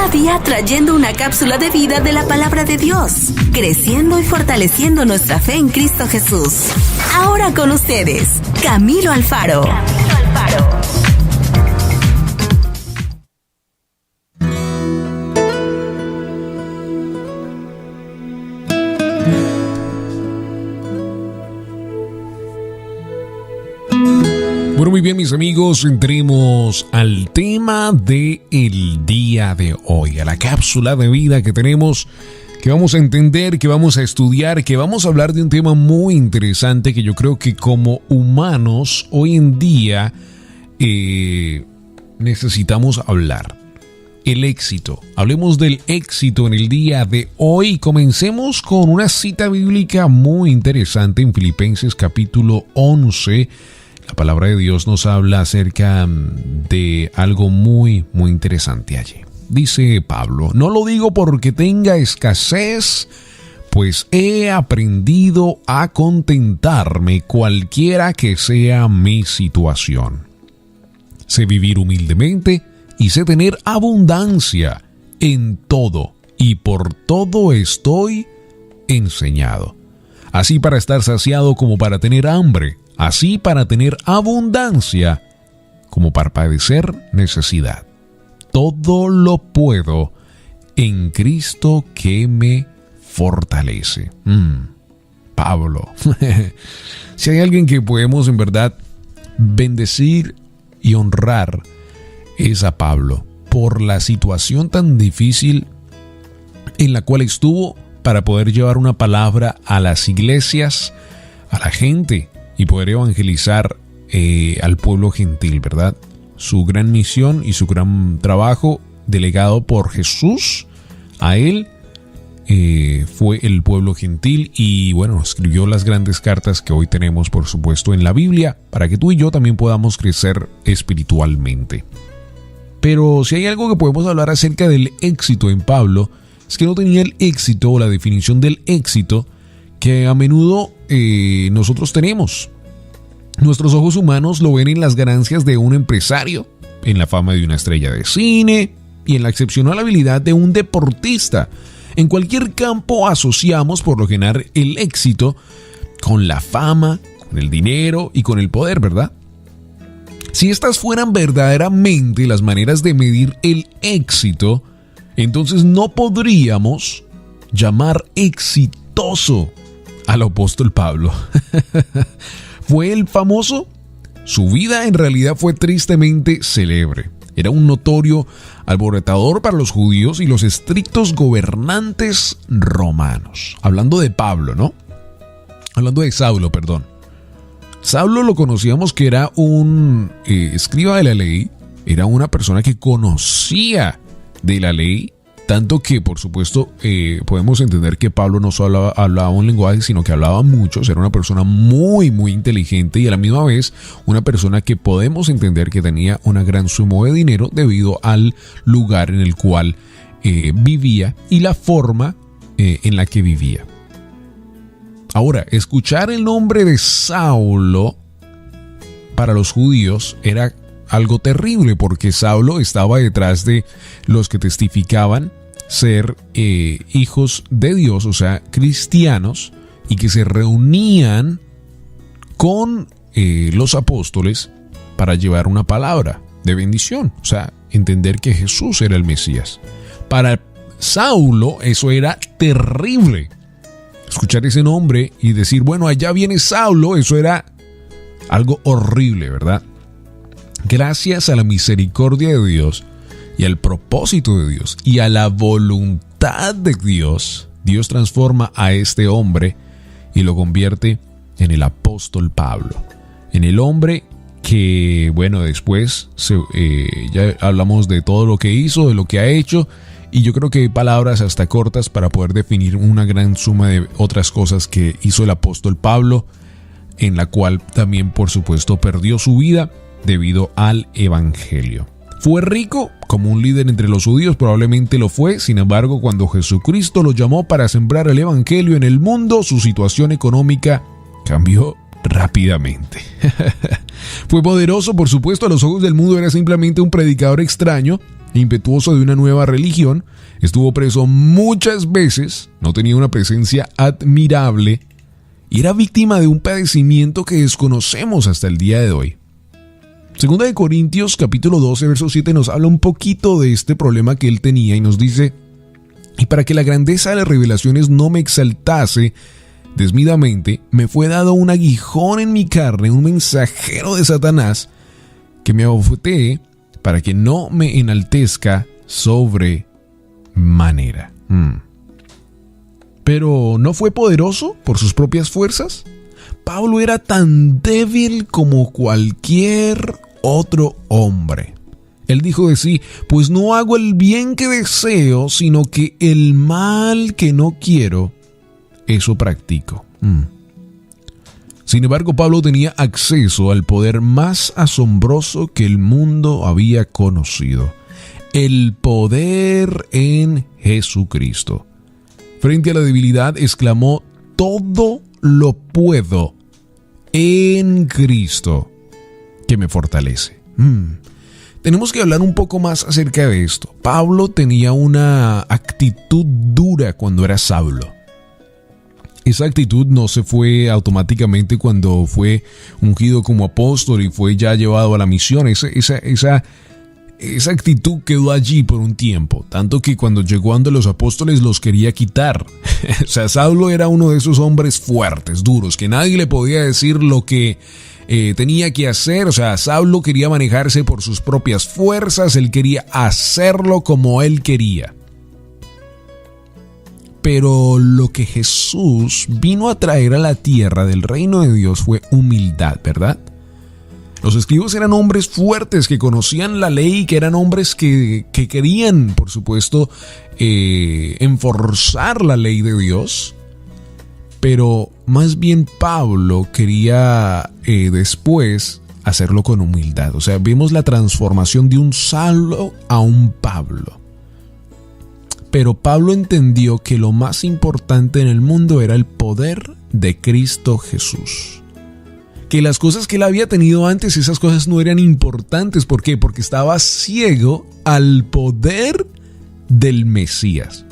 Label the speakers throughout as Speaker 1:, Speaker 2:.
Speaker 1: Cada día trayendo una cápsula de vida de la palabra de Dios, creciendo y fortaleciendo nuestra fe en Cristo Jesús. Ahora con ustedes, Camilo Alfaro.
Speaker 2: Bueno, muy bien, mis amigos, entremos al tema del día de hoy, a la cápsula de vida que tenemos, que vamos a entender, que vamos a estudiar, que vamos a hablar de un tema muy interesante que yo creo que como humanos hoy en día necesitamos hablar. El éxito. Hablemos del éxito en el día de hoy. Comencemos con una cita bíblica muy interesante en Filipenses capítulo 11. La palabra de Dios nos habla acerca de algo muy, muy interesante allí. Dice Pablo: no lo digo porque tenga escasez, pues he aprendido a contentarme cualquiera que sea mi situación. Sé vivir humildemente y sé tener abundancia en todo, y por todo estoy enseñado. Así para estar saciado como para tener hambre, así para tener abundancia como para padecer necesidad. Todo lo puedo en Cristo que me fortalece. Pablo. Si hay alguien que podemos en verdad bendecir y honrar, es a Pablo, por la situación tan difícil en la cual estuvo para poder llevar una palabra a las iglesias, a la gente, y poder evangelizar al pueblo gentil, ¿verdad? Su gran misión y su gran trabajo delegado por Jesús a él fue el pueblo gentil, y bueno, escribió las grandes cartas que hoy tenemos, por supuesto, en la Biblia, para que tú y yo también podamos crecer espiritualmente. Pero si hay algo que podemos hablar acerca del éxito en Pablo, es que no tenía el éxito o la definición del éxito que a menudo nosotros tenemos. Nuestros ojos humanos lo ven en las ganancias de un empresario, en la fama de una estrella de cine y en la excepcional habilidad de un deportista. En cualquier campo asociamos por lo general el éxito con la fama, con el dinero y con el poder, ¿verdad? Si estas fueran verdaderamente las maneras de medir el éxito, entonces no podríamos llamar exitoso al apóstol Pablo. ¿Fue él famoso? Su vida en realidad fue tristemente célebre. Era un notorio alborotador para los judíos y los estrictos gobernantes romanos. Hablando de Pablo, ¿no? Hablando de Saulo, perdón. Saulo lo conocíamos que era un escriba de la ley. Era una persona que conocía de la ley, tanto que, por supuesto, podemos entender que Pablo no solo hablaba un lenguaje, sino que hablaba muchos. Era una persona muy, muy inteligente y a la misma vez una persona que podemos entender que tenía una gran suma de dinero debido al lugar en el cual vivía y la forma en la que vivía. Ahora, escuchar el nombre de Saulo para los judíos era algo terrible, porque Saulo estaba detrás de los que testificaban ser hijos de Dios, o sea, cristianos, y que se reunían con los apóstoles para llevar una palabra de bendición, o sea, entender que Jesús era el Mesías. Para Saulo eso era terrible. Escuchar ese nombre y decir, bueno, allá viene Saulo, eso era algo horrible, ¿verdad? Gracias a la misericordia de Dios y al propósito de Dios y a la voluntad de Dios, Dios transforma a este hombre y lo convierte en el apóstol Pablo, en el hombre que, bueno, después ya hablamos de todo lo que hizo, de lo que ha hecho, y yo creo que hay palabras hasta cortas para poder definir una gran suma de otras cosas que hizo el apóstol Pablo, en la cual también, por supuesto, perdió su vida debido al evangelio. ¿Fue rico? Como un líder entre los judíos probablemente lo fue. Sin embargo, cuando Jesucristo lo llamó para sembrar el evangelio en el mundo, su situación económica cambió rápidamente. Fue poderoso, por supuesto, a los ojos del mundo era simplemente un predicador extraño impetuoso de una nueva religión, estuvo preso muchas veces, no tenía una presencia admirable y era víctima de un padecimiento que desconocemos hasta el día de hoy. Segunda de Corintios capítulo 12, verso 7 nos habla un poquito de este problema que él tenía y nos dice: y para que la grandeza de las revelaciones no me exaltase desmedidamente, me fue dado un aguijón en mi carne, un mensajero de Satanás, que me abofetee para que no me enaltezca sobre manera. Pero ¿no fue poderoso por sus propias fuerzas? Pablo era tan débil como cualquier otro hombre. Él dijo de sí: pues no hago el bien que deseo, sino que el mal que no quiero, eso practico. Sin embargo, Pablo tenía acceso al poder más asombroso que el mundo había conocido: el poder en Jesucristo. Frente a la debilidad, exclamó: todo lo puedo en Cristo que me fortalece. Tenemos que hablar un poco más acerca de esto. Pablo tenía una actitud dura cuando era Saulo. Esa actitud no se fue automáticamente cuando fue ungido como apóstol y fue ya llevado a la misión. Esa actitud quedó allí por un tiempo, tanto que cuando llegó ante los apóstoles los quería quitar. O sea, Saulo era uno de esos hombres fuertes, duros, que nadie le podía decir lo que tenía que hacer. O sea, Saulo quería manejarse por sus propias fuerzas, él quería hacerlo como él quería. Pero lo que Jesús vino a traer a la tierra del reino de Dios fue humildad, ¿verdad? Los escribas eran hombres fuertes que conocían la ley, que eran hombres que querían, por supuesto, enforzar la ley de Dios. Pero más bien Pablo quería después hacerlo con humildad. O sea, vemos la transformación de un Saulo a un Pablo. Pero Pablo entendió que lo más importante en el mundo era el poder de Cristo Jesús. Que las cosas que él había tenido antes, esas cosas no eran importantes. ¿Por qué? Porque estaba ciego al poder del Mesías.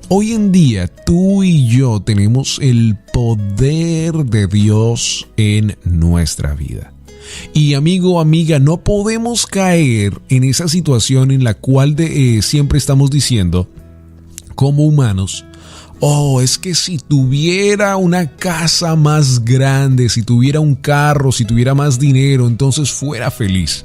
Speaker 2: Hoy en día, tú y yo tenemos el poder de Dios en nuestra vida. Y amigo, amiga, no podemos caer en esa situación en la cual siempre estamos diciendo, como humanos: oh, es que si tuviera una casa más grande, si tuviera un carro, si tuviera más dinero, entonces fuera feliz.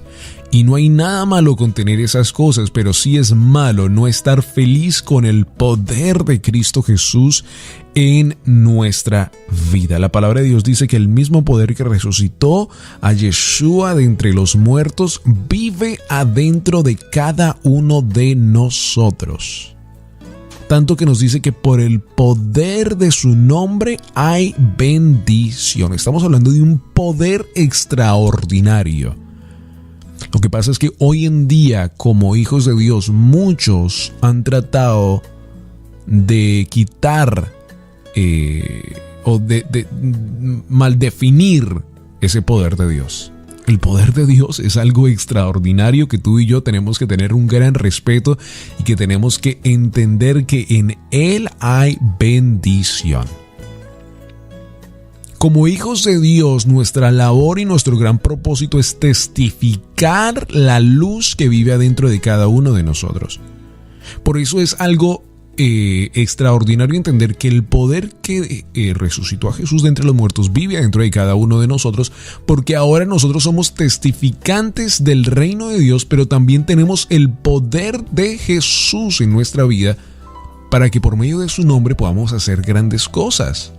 Speaker 2: Y no hay nada malo con tener esas cosas, pero sí es malo no estar feliz con el poder de Cristo Jesús en nuestra vida. La palabra de Dios dice que el mismo poder que resucitó a Yeshua de entre los muertos vive adentro de cada uno de nosotros. Tanto que nos dice que por el poder de su nombre hay bendición. Estamos hablando de un poder extraordinario. Lo que pasa es que hoy en día, como hijos de Dios, muchos han tratado de quitar o de maldefinir ese poder de Dios. El poder de Dios es algo extraordinario que tú y yo tenemos que tener un gran respeto y que tenemos que entender que en Él hay bendición. Como hijos de Dios, nuestra labor y nuestro gran propósito es testificar la luz que vive adentro de cada uno de nosotros. Por eso es algo extraordinario entender que el poder que resucitó a Jesús de entre los muertos vive adentro de cada uno de nosotros, porque ahora nosotros somos testificantes del reino de Dios, pero también tenemos el poder de Jesús en nuestra vida para que por medio de su nombre podamos hacer grandes cosas.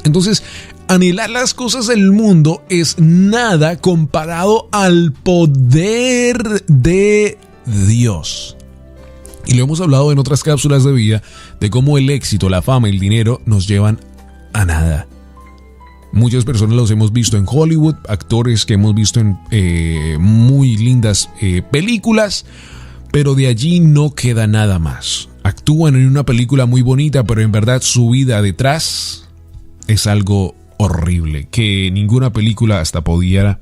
Speaker 2: Entonces, anhelar las cosas del mundo es nada comparado al poder de Dios. Y lo hemos hablado en otras cápsulas de vida, de cómo el éxito, la fama y el dinero nos llevan a nada. Muchas personas los hemos visto en Hollywood, actores que hemos visto en muy lindas películas, pero de allí no queda nada más. Actúan en una película muy bonita, pero en verdad su vida detrás es algo horrible, que ninguna película hasta pudiera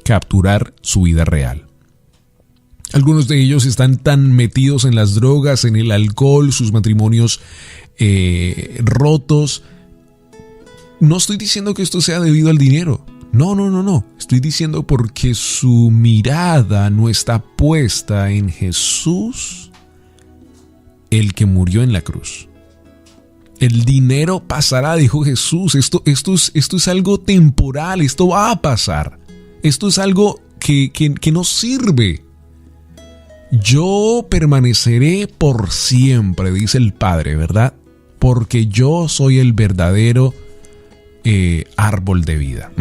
Speaker 2: capturar su vida real. Algunos de ellos están tan metidos en las drogas, en el alcohol, sus matrimonios rotos. No estoy diciendo que esto sea debido al dinero. No. Estoy diciendo porque su mirada no está puesta en Jesús, el que murió en la cruz. El dinero pasará, dijo Jesús. Esto es algo temporal, esto va a pasar. Esto es algo que no sirve. Yo permaneceré por siempre, dice el Padre, ¿verdad? Porque yo soy el verdadero árbol de vida.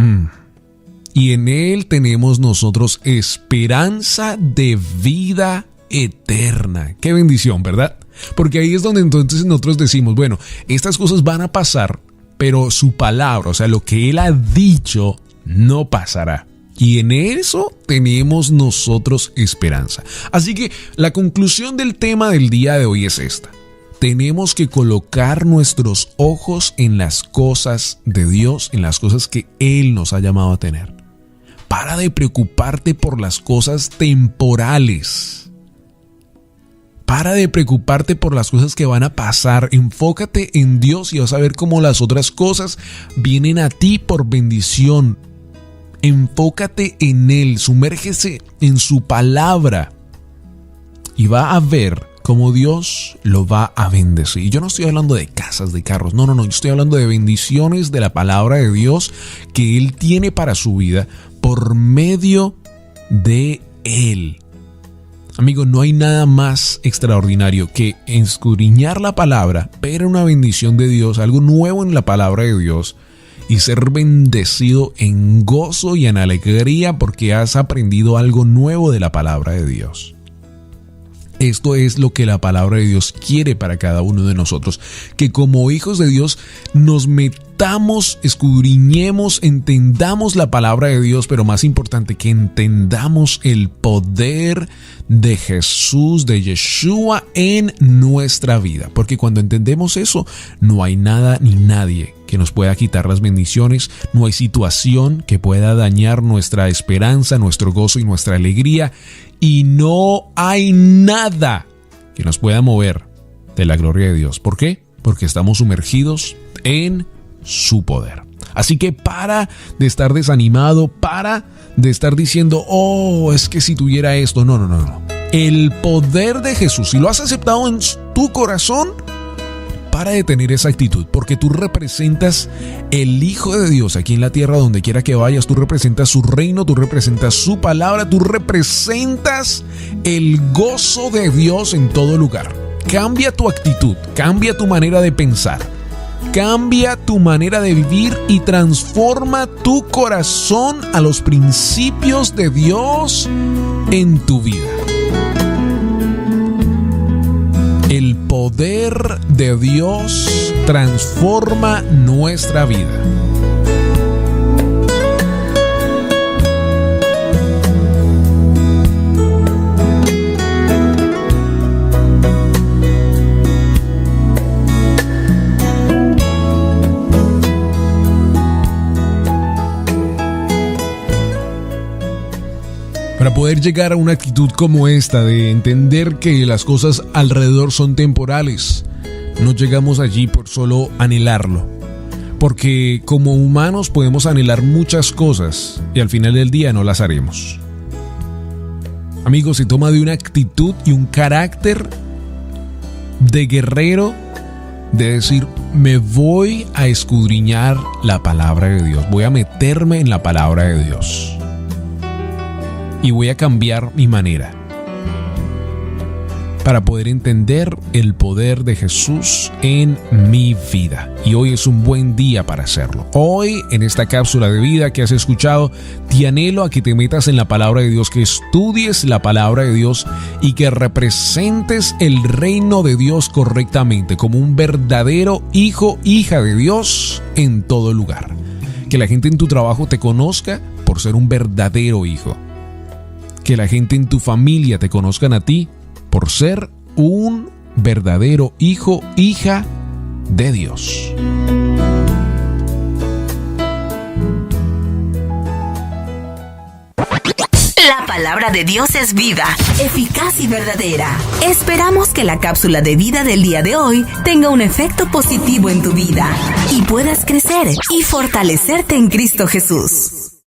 Speaker 2: Y en Él tenemos nosotros esperanza de vida eterna. Qué bendición, ¿verdad? Porque ahí es donde entonces nosotros decimos, bueno, estas cosas van a pasar, pero su palabra, o sea, lo que Él ha dicho, no pasará. Y en eso tenemos nosotros esperanza. Así que la conclusión del tema del día de hoy es esta. Tenemos que colocar nuestros ojos en las cosas de Dios, en las cosas que Él nos ha llamado a tener. Para de preocuparte por las cosas temporales. Para de preocuparte por las cosas que van a pasar. Enfócate en Dios y vas a ver cómo las otras cosas vienen a ti por bendición. Enfócate en Él, sumérgese en su palabra y va a ver cómo Dios lo va a bendecir. Y yo no estoy hablando de casas, de carros, no, yo estoy hablando de bendiciones de la palabra de Dios que Él tiene para su vida por medio de Él. Amigo, no hay nada más extraordinario que escudriñar la palabra, ver una bendición de Dios, algo nuevo en la palabra de Dios, y ser bendecido en gozo y en alegría porque has aprendido algo nuevo de la palabra de Dios. Esto es lo que la palabra de Dios quiere para cada uno de nosotros, que como hijos de Dios nos metamos, escudriñemos, entendamos la palabra de Dios, pero más importante, que entendamos el poder de Jesús, de Yeshua en nuestra vida. Porque cuando entendemos eso, no hay nada ni nadie que nos pueda quitar las bendiciones, no hay situación que pueda dañar nuestra esperanza, nuestro gozo y nuestra alegría, y no hay nada que nos pueda mover de la gloria de Dios. ¿Por qué? Porque estamos sumergidos en su poder. Así que para de estar desanimado, para de estar diciendo, es que si tuviera esto, no. El poder de Jesús, si lo has aceptado en tu corazón, para de tener esa actitud, porque tú representas el Hijo de Dios aquí en la tierra, donde quiera que vayas. Tú representas su reino, tú representas su palabra, tú representas el gozo de Dios en todo lugar. Cambia tu actitud, cambia tu manera de pensar, cambia tu manera de vivir y transforma tu corazón a los principios de Dios en tu vida. El poder de Dios transforma nuestra vida. Para poder llegar a una actitud como esta, de entender que las cosas alrededor son temporales, no llegamos allí por solo anhelarlo. Porque como humanos podemos anhelar muchas cosas y al final del día no las haremos. Amigos, se toma de una actitud y un carácter de guerrero, de decir, me voy a escudriñar la palabra de Dios, voy a meterme en la palabra de Dios. Y voy a cambiar mi manera para poder entender el poder de Jesús en mi vida. Y hoy es un buen día para hacerlo. Hoy, en esta cápsula de vida que has escuchado, te anhelo a que te metas en la palabra de Dios, que estudies la palabra de Dios y que representes el reino de Dios correctamente, como un verdadero hijo, hija de Dios en todo lugar. Que la gente en tu trabajo te conozca por ser un verdadero hijo. Que la gente en tu familia te conozcan a ti por ser un verdadero hijo, hija de Dios.
Speaker 1: La palabra de Dios es viva, eficaz y verdadera. Esperamos que la cápsula de vida del día de hoy tenga un efecto positivo en tu vida y puedas crecer y fortalecerte en Cristo Jesús.